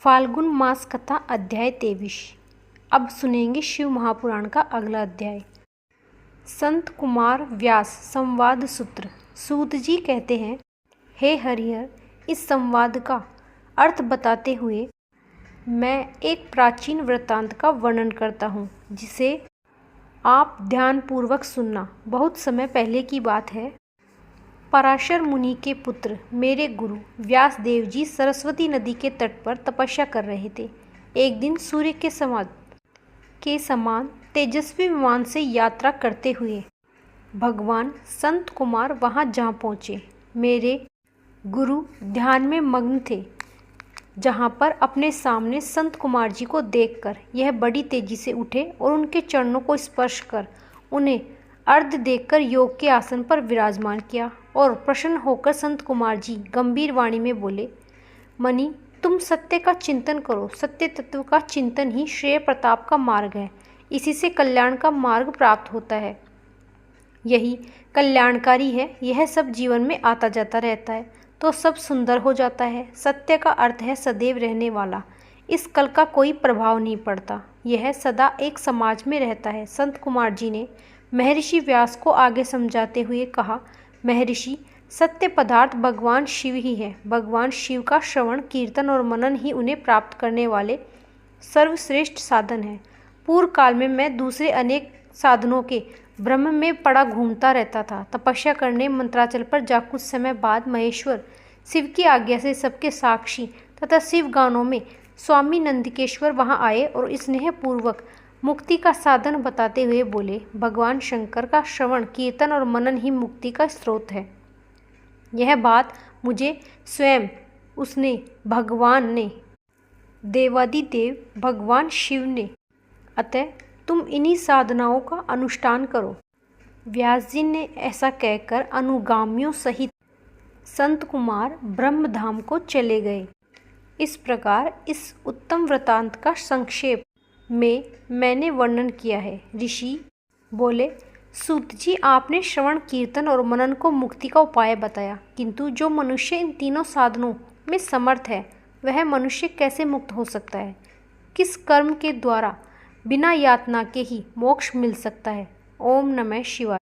फाल्गुन मास कथा अध्याय 23। अब सुनेंगे शिव महापुराण का अगला अध्याय। संत कुमार व्यास संवाद सूत्र। सूत जी कहते हैं, हे हरिहर, इस संवाद का अर्थ बताते हुए मैं एक प्राचीन वृत्तांत का वर्णन करता हूँ, जिसे आप ध्यानपूर्वक सुनना। बहुत समय पहले की बात है। पराशर मुनि के पुत्र मेरे गुरु व्यास देव जी सरस्वती नदी के तट पर तपस्या कर रहे थे। एक दिन सूर्य के समान तेजस्वी विमान से यात्रा करते हुए भगवान संत कुमार वहां जा पहुँचे। मेरे गुरु ध्यान में मग्न थे, जहां पर अपने सामने संत कुमार जी को देखकर यह बड़ी तेजी से उठे और उनके चरणों को स्पर्श कर उन्हें अर्घ्य देकर योग के आसन पर विराजमान किया और प्रसन्न होकर संत कुमार जी गंभीर वाणी में बोले, मणि, तुम सत्य का चिंतन करो। सत्य तत्व का चिंतन ही श्रेय प्रताप का मार्ग है। इसी से कल्याण का मार्ग प्राप्त होता है। यही कल्याणकारी है। यह सब जीवन में आता जाता रहता है तो सब सुंदर हो जाता है। सत्य का अर्थ है सदैव रहने वाला। इस कल का कोई प्रभाव नहीं पड़ता। यह सदा एक समाज में रहता है। संत कुमार जी ने महर्षि व्यास को आगे समझाते हुए कहा, महर्षि, सत्य पदार्थ भगवान शिव ही है। भगवान शिव का श्रवण, कीर्तन और मनन ही उन्हें प्राप्त करने वाले सर्वश्रेष्ठ साधन है। पूर्व काल में मैं दूसरे अनेक साधनों के भ्रम में पड़ा घूमता रहता था। तपस्या करने मंत्राचल पर जा कुछ समय बाद महेश्वर शिव की आज्ञा से सबके साक्षी तथा शिव गानों में स्वामी नंदिकेश्वर वहां आए और स्नेह पूर्वक मुक्ति का साधन बताते हुए बोले, भगवान शंकर का श्रवण, कीर्तन और मनन ही मुक्ति का स्रोत है। यह बात मुझे स्वयं भगवान ने, देवादिदेव भगवान शिव ने, अतः तुम इन्हीं साधनाओं का अनुष्ठान करो। व्यास जी ने ऐसा कहकर अनुगामियों सहित संत कुमार ब्रह्मधाम को चले गए। इस प्रकार इस उत्तम वृत्तांत का संक्षेप में मैंने वर्णन किया है। ऋषि बोले, सूत जी, आपने श्रवण, कीर्तन और मनन को मुक्ति का उपाय बताया, किंतु जो मनुष्य इन तीनों साधनों में समर्थ है, वह मनुष्य कैसे मुक्त हो सकता है? किस कर्म के द्वारा बिना यातना के ही मोक्ष मिल सकता है? ओम नमः शिवाय।